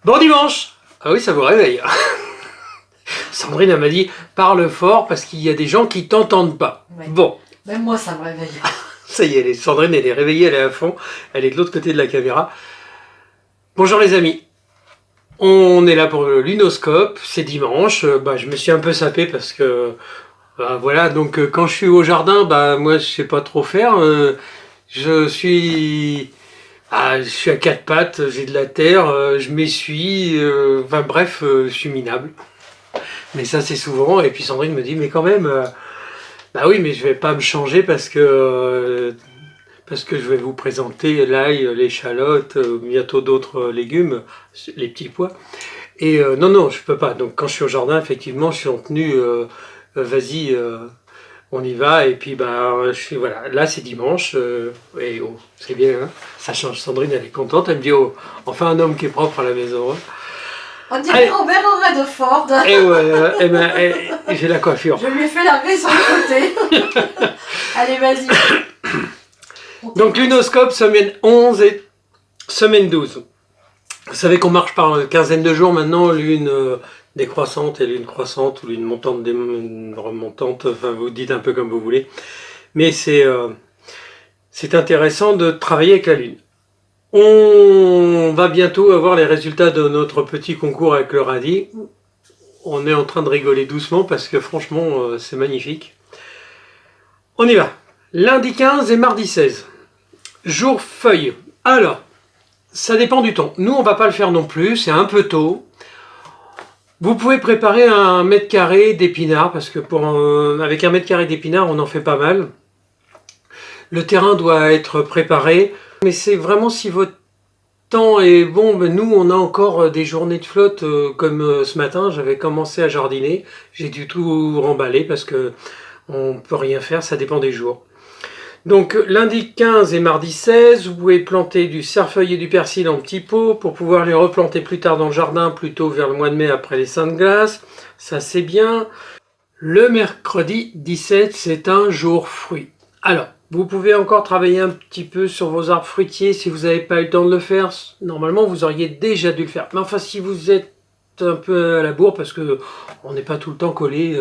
Bon dimanche! Ah oui, ça vous réveille. Sandrine elle m'a dit, parle fort parce qu'il y a des gens qui t'entendent pas. Ouais. Bon, Même moi, ça me réveille. ça y est, Sandrine elle est réveillée, elle est à fond, elle est de l'autre côté de la caméra. Bonjour les amis, on est là pour le lunoscope, c'est dimanche, je me suis un peu sapé parce que, voilà, donc quand je suis au jardin, moi je sais pas trop faire, je suis... je suis à quatre pattes, j'ai de la terre, je m'essuie, je suis minable. Mais ça c'est souvent, et puis Sandrine me dit, mais quand même, bah oui, mais je vais pas me changer parce que je vais vous présenter l'ail, l'échalote, bientôt d'autres légumes, les petits pois. Et non, je peux pas. Donc quand je suis au jardin, effectivement, je suis en tenue, vas-y, on y va. Et puis voilà, là c'est dimanche, et oh, c'est bien, hein, ça change. Sandrine, elle est contente, elle me dit, oh, enfin un homme qui est propre à la maison. Hein. On dirait Robert Redford. Et ouais, j'ai la coiffure. Je lui ai fait larguer sur le côté. Allez, vas-y. Donc lunoscope, semaine 11 et semaine 12. Vous savez qu'on marche par quinzaine de jours maintenant, lune décroissante et lune croissante, ou lune montante, remontante, enfin vous dites un peu comme vous voulez. Mais c'est intéressant de travailler avec la lune. On va bientôt avoir les résultats de notre petit concours avec le radis. On est en train de rigoler doucement parce que franchement c'est magnifique. On y va. Lundi 15 et mardi 16. Jour feuille. Alors, ça dépend du temps. Nous, on va pas le faire non plus, c'est un peu tôt. Vous pouvez préparer un mètre carré d'épinards, parce que avec un mètre carré d'épinards, on en fait pas mal. Le terrain doit être préparé, mais c'est vraiment si votre temps est bon. Nous, on a encore des journées de flotte, comme ce matin, j'avais commencé à jardiner. J'ai dû tout remballer parce que on peut rien faire, ça dépend des jours. Donc lundi 15 et mardi 16, vous pouvez planter du cerfeuil et du persil en petits pots pour pouvoir les replanter plus tard dans le jardin, plutôt vers le mois de mai après les seins de glace. Ça c'est bien. Le mercredi 17, c'est un jour fruit. Alors, vous pouvez encore travailler un petit peu sur vos arbres fruitiers si vous n'avez pas eu le temps de le faire. Normalement, vous auriez déjà dû le faire. Mais enfin, si vous êtes un peu à la bourre, parce que on n'est pas tout le temps collé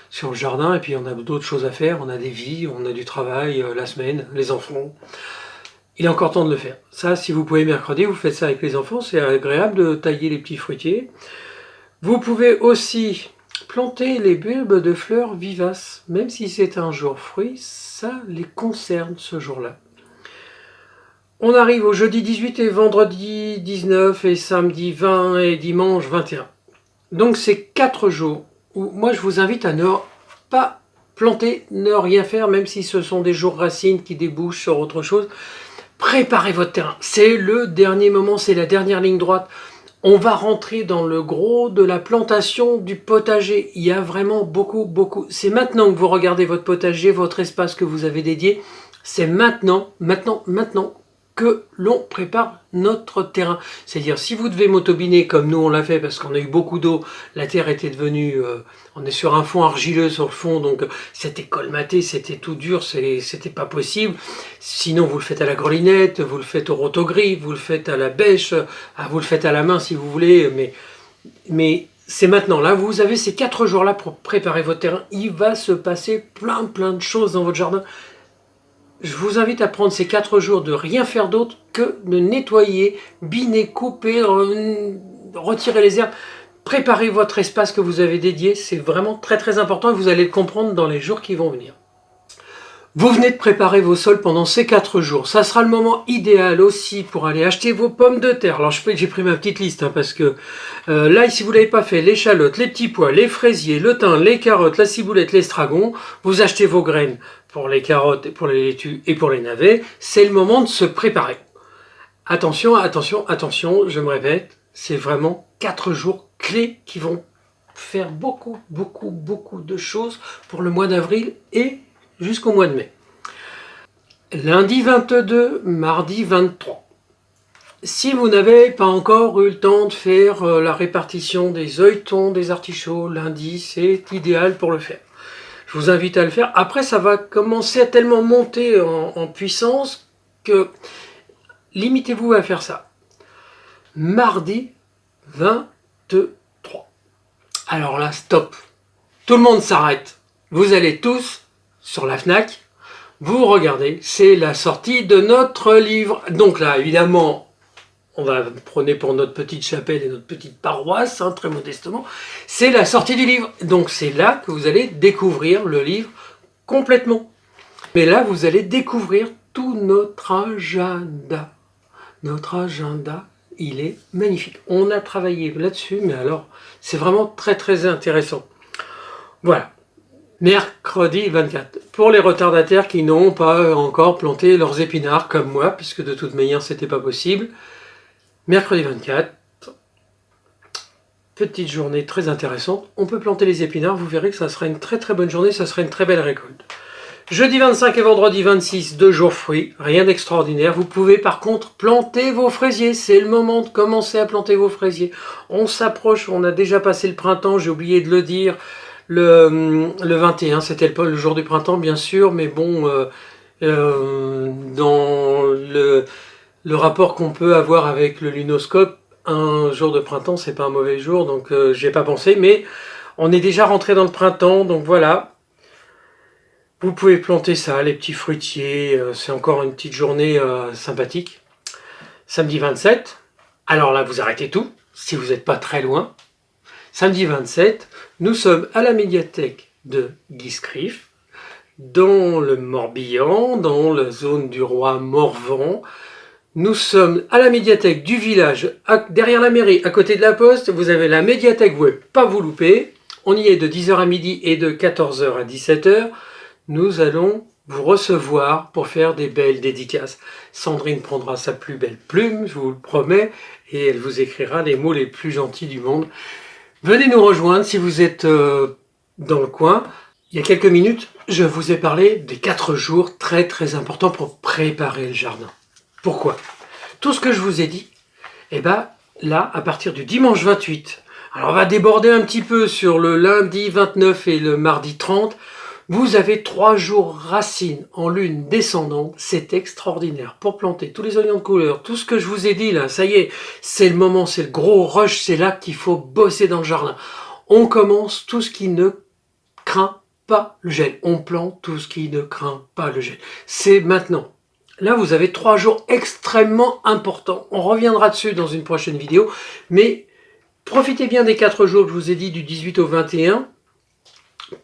sur le jardin, et puis on a d'autres choses à faire, on a des vies, on a du travail, la semaine, les enfants. Il est encore temps de le faire. Ça, si vous pouvez mercredi, vous faites ça avec les enfants, c'est agréable de tailler les petits fruitiers. Vous pouvez aussi planter les bulbes de fleurs vivaces, même si c'est un jour fruit, ça les concerne ce jour-là. On arrive au jeudi 18 et vendredi 19 et samedi 20 et dimanche 21. Donc c'est 4 jours où moi je vous invite à ne pas planter, ne rien faire, même si ce sont des jours racines qui débouchent sur autre chose. Préparez votre terrain. C'est le dernier moment, c'est la dernière ligne droite. On va rentrer dans le gros de la plantation du potager. Il y a vraiment beaucoup. C'est maintenant que vous regardez votre potager, votre espace que vous avez dédié. C'est maintenant que l'on prépare notre terrain. C'est-à-dire, si vous devez motobiner comme nous on l'a fait parce qu'on a eu beaucoup d'eau, la terre était devenue... on est sur un fond argileux sur le fond, donc c'était colmaté, c'était tout dur, c'était pas possible. Sinon, vous le faites à la grelinette, vous le faites au rotogris, vous le faites à la bêche, vous le faites à la main si vous voulez, mais c'est maintenant. Là, vous avez ces 4 jours-là pour préparer votre terrain. Il va se passer plein de choses dans votre jardin. Je vous invite à prendre ces 4 jours de rien faire d'autre que de nettoyer, biner, couper, retirer les herbes. Préparez votre espace que vous avez dédié, c'est vraiment très important et vous allez le comprendre dans les jours qui vont venir. Vous venez de préparer vos sols pendant ces 4 jours. Ça sera le moment idéal aussi pour aller acheter vos pommes de terre. Alors j'ai pris ma petite liste parce que là, si vous ne l'avez pas fait, l'échalote, les petits pois, les fraisiers, le thym, les carottes, la ciboulette, l'estragon, vous achetez vos graines pour les carottes, et pour les laitues et pour les navets. C'est le moment de se préparer. Attention, je me répète, c'est vraiment 4 jours clés qui vont faire beaucoup de choses pour le mois d'avril et jusqu'au mois de mai. Lundi 22, mardi 23. Si vous n'avez pas encore eu le temps de faire la répartition des œilletons, des artichauts, lundi, c'est idéal pour le faire. Je vous invite à le faire. Après, ça va commencer à tellement monter en puissance que limitez-vous à faire ça. Mardi, 23. Alors là, stop. Tout le monde s'arrête. Vous allez tous sur la Fnac. Vous regardez, c'est la sortie de notre livre. Donc là, évidemment, on va prôner pour notre petite chapelle et notre petite paroisse, hein, très modestement. C'est la sortie du livre. Donc c'est là que vous allez découvrir le livre complètement. Mais là, vous allez découvrir tout notre agenda. Notre agenda, il est magnifique. On a travaillé là-dessus, mais alors, c'est vraiment très très intéressant. Voilà. Mercredi 24. Pour les retardataires qui n'ont pas encore planté leurs épinards comme moi, puisque de toute manière c'était pas possible. Mercredi 24. Petite journée très intéressante. On peut planter les épinards, vous verrez que ça sera une très très bonne journée, ça sera une très belle récolte. Jeudi 25 et vendredi 26, 2 jours fruits, rien d'extraordinaire. Vous pouvez par contre planter vos fraisiers. C'est le moment de commencer à planter vos fraisiers. On s'approche, on a déjà passé le printemps, j'ai oublié de le dire. Le 21, c'était le jour du printemps, bien sûr, mais bon, dans le rapport qu'on peut avoir avec le lunoscope, un jour de printemps, c'est pas un mauvais jour, donc j'ai pas pensé, mais on est déjà rentré dans le printemps, donc voilà. Vous pouvez planter ça, les petits fruitiers, c'est encore une petite journée sympathique. Samedi 27, alors là, vous arrêtez tout, si vous n'êtes pas très loin. Samedi 27, nous sommes à la médiathèque de Guiscriff, dans le Morbihan, dans la zone du roi Morvan. Nous sommes à la médiathèque du village, derrière la mairie, à côté de la poste. Vous avez la médiathèque, vous ne pouvez pas vous louper. On y est de 10h à midi et de 14h à 17h. Nous allons vous recevoir pour faire des belles dédicaces. Sandrine prendra sa plus belle plume, je vous le promets, et elle vous écrira les mots les plus gentils du monde. Venez nous rejoindre si vous êtes dans le coin. Il y a quelques minutes, je vous ai parlé des 4 jours très très importants pour préparer le jardin. Pourquoi? Tout ce que je vous ai dit, eh ben là, à partir du dimanche 28, alors on va déborder un petit peu sur le lundi 29 et le mardi 30, vous avez 3 jours racines en lune descendante, c'est extraordinaire. Pour planter tous les oignons de couleur, tout ce que je vous ai dit là, ça y est, c'est le moment, c'est le gros rush, c'est là qu'il faut bosser dans le jardin. On commence tout ce qui ne craint pas le gel. On plante tout ce qui ne craint pas le gel. C'est maintenant. Là, vous avez 3 jours extrêmement importants. On reviendra dessus dans une prochaine vidéo, mais profitez bien des 4 jours que je vous ai dit du 18 au 21.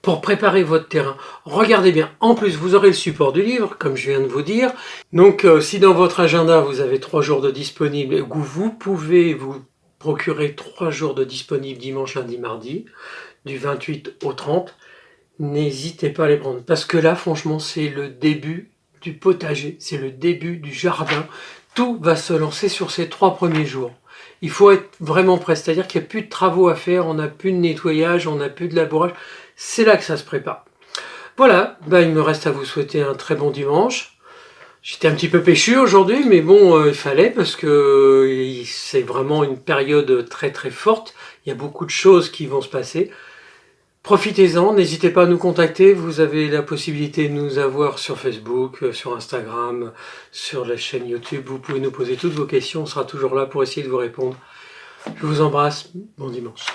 Pour préparer votre terrain, regardez bien. En plus, vous aurez le support du livre, comme je viens de vous dire. Donc, si dans votre agenda, vous avez 3 jours de disponible, vous pouvez vous procurer 3 jours de disponible dimanche, lundi, mardi, du 28 au 30, n'hésitez pas à les prendre. Parce que là, franchement, c'est le début du potager, c'est le début du jardin. Tout va se lancer sur ces 3 premiers jours. Il faut être vraiment prêt, c'est-à-dire qu'il n'y a plus de travaux à faire, on n'a plus de nettoyage, on n'a plus de labourage. C'est là que ça se prépare. Voilà, il me reste à vous souhaiter un très bon dimanche. J'étais un petit peu péchu aujourd'hui, mais bon, il fallait parce que c'est vraiment une période très très forte. Il y a beaucoup de choses qui vont se passer. Profitez-en, n'hésitez pas à nous contacter. Vous avez la possibilité de nous avoir sur Facebook, sur Instagram, sur la chaîne YouTube. Vous pouvez nous poser toutes vos questions, on sera toujours là pour essayer de vous répondre. Je vous embrasse, bon dimanche.